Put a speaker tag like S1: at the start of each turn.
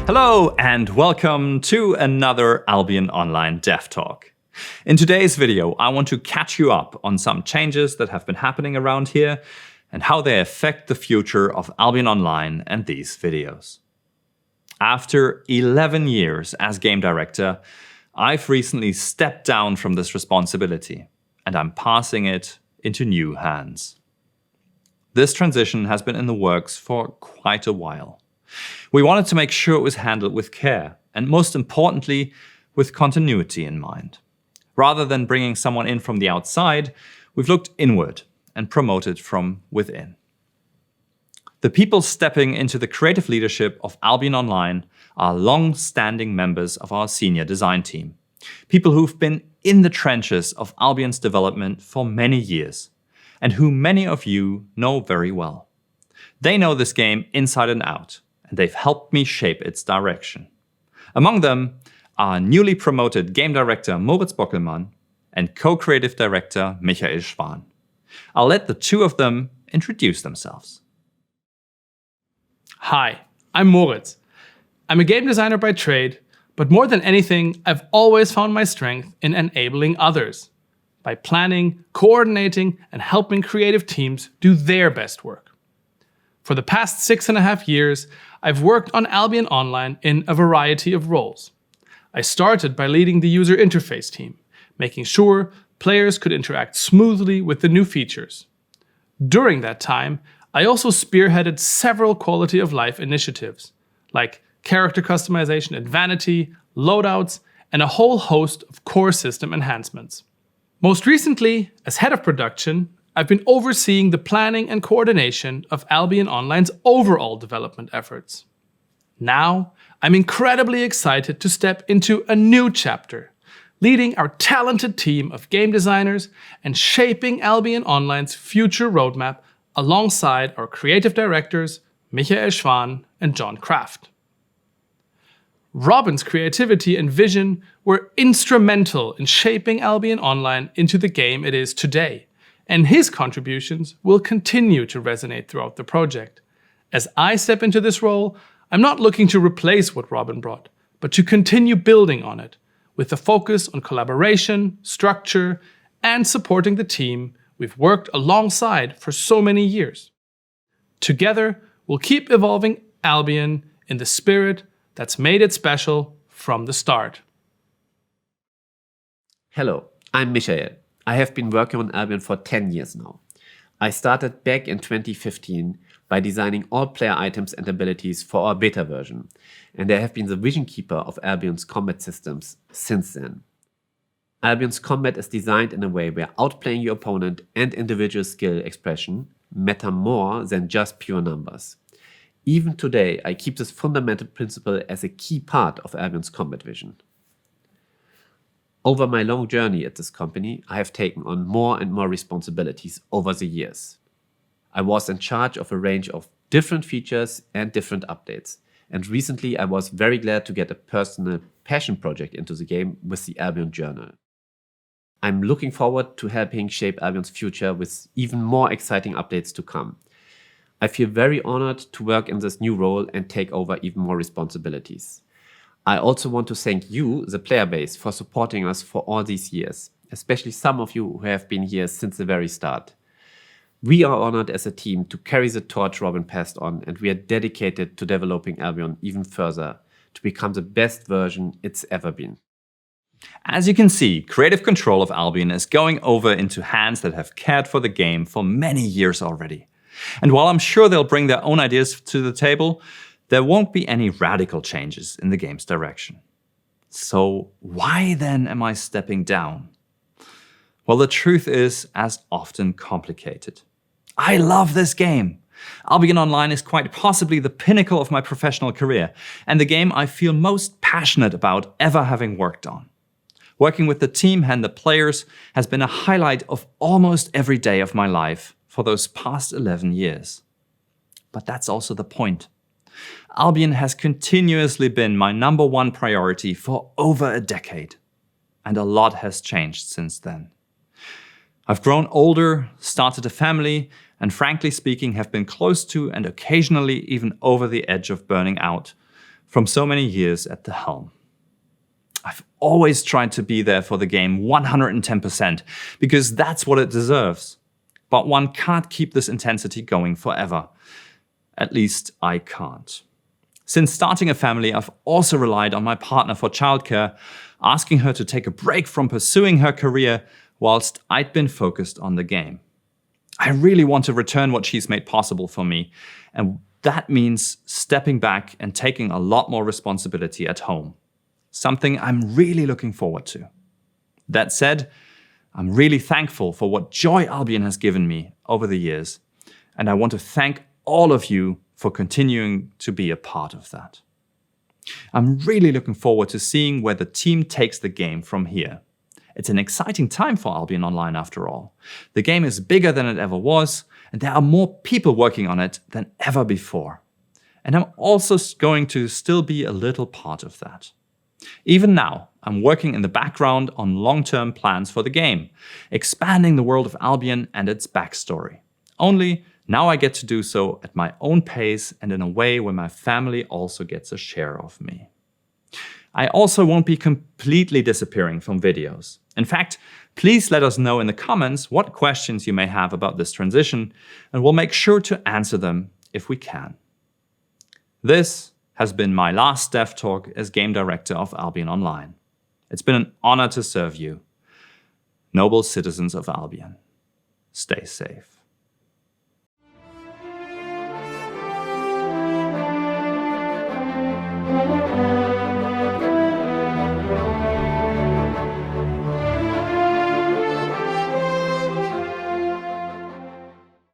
S1: Hello and welcome to another Albion Online Dev Talk. In today's video, I want to catch you up on some changes that have been happening around here and how they affect the future of Albion Online and these videos. After 11 years as game director, I've recently stepped down from this responsibility and I'm passing it into new hands. This transition has been in the works for quite a while. We wanted to make sure it was handled with care and, most importantly, with continuity in mind. Rather than bringing someone in from the outside, we've looked inward and promoted from within. The people stepping into the creative leadership of Albion Online are long-standing members of our senior design team, people who've been in the trenches of Albion's development for many years, and who many of you know very well. They know this game inside and out, and they've helped me shape its direction. Among them are newly promoted game director Moritz Bockelmann and co-creative director Michael Schwan. I'll let the two of them introduce themselves.
S2: Hi, I'm Moritz. I'm a game designer by trade, but more than anything, I've always found my strength in enabling others, by planning, coordinating, and helping creative teams do their best work. For the past 6.5 years, I've worked on Albion Online in a variety of roles. I started by leading the user interface team, making sure players could interact smoothly with the new features. During that time, I also spearheaded several quality of life initiatives, like character customization at Vanity, loadouts, and a whole host of core system enhancements. Most recently, as head of production, I've been overseeing the planning and coordination of Albion Online's overall development efforts. Now, I'm incredibly excited to step into a new chapter, leading our talented team of game designers and shaping Albion Online's future roadmap alongside our creative directors, Michael Schwan and John Kraft. Robin's creativity and vision were instrumental in shaping Albion Online into the game it is today, and his contributions will continue to resonate throughout the project. As I step into this role, I'm not looking to replace what Robin brought, but to continue building on it, with a focus on collaboration, structure, and supporting the team we've worked alongside for so many years. Together, we'll keep evolving Albion in the spirit that's made it special from the start.
S3: Hello, I'm Michael. I have been working on Albion for 10 years now. I started back in 2015 by designing all player items and abilities for our beta version, and I have been the vision keeper of Albion's combat systems since then. Albion's combat is designed in a way where outplaying your opponent and individual skill expression matter more than just pure numbers. Even today, I keep this fundamental principle as a key part of Albion's combat vision. Over my long journey at this company, I have taken on more and more responsibilities over the years. I was in charge of a range of different features and different updates, and recently I was very glad to get a personal passion project into the game with the Albion Journal. I'm looking forward to helping shape Albion's future with even more exciting updates to come. I feel very honored to work in this new role and take over even more responsibilities. I also want to thank you, the player base, for supporting us for all these years, especially some of you who have been here since the very start. We are honored as a team to carry the torch Robin passed on, and we are dedicated to developing Albion even further to become the best version it's ever been.
S1: As you can see, creative control of Albion is going over into hands that have cared for the game for many years already. And while I'm sure they'll bring their own ideas to the table, there won't be any radical changes in the game's direction. So why then am I stepping down? Well, the truth is as often complicated. I love this game. Albion Online is quite possibly the pinnacle of my professional career, and the game I feel most passionate about ever having worked on. Working with the team and the players has been a highlight of almost every day of my life for those past 11 years. But that's also the point. Albion has continuously been my #1 priority for over a decade, and a lot has changed since then. I've grown older, started a family, and frankly speaking have been close to and occasionally even over the edge of burning out. from so many years at the helm. I've always tried to be there for the game 110% because that's what it deserves. But one can't keep this intensity going forever. At least I can't. Since starting a family, I've also relied on my partner for childcare, asking her to take a break from pursuing her career whilst I'd been focused on the game. I really want to return what she's made possible for me, and that means stepping back and taking a lot more responsibility at home. Something I'm really looking forward to. That said, I'm really thankful for what joy Albion has given me over the years, and I want to thank all of you for continuing to be a part of that. I'm really looking forward to seeing where the team takes the game from here. It's an exciting time for Albion Online after all. The game is bigger than it ever was, and there are more people working on it than ever before. And I'm also going to still be a little part of that. Even now, I'm working in the background on long-term plans for the game, expanding the world of Albion and its backstory. Only now I get to do so at my own pace and in a way where my family also gets a share of me. I also won't be completely disappearing from videos. In fact, please let us know in the comments what questions you may have about this transition, and we'll make sure to answer them if we can. This has been my last Dev Talk as Game Director of Albion Online. It's been an honor to serve you. Noble citizens of Albion, stay safe.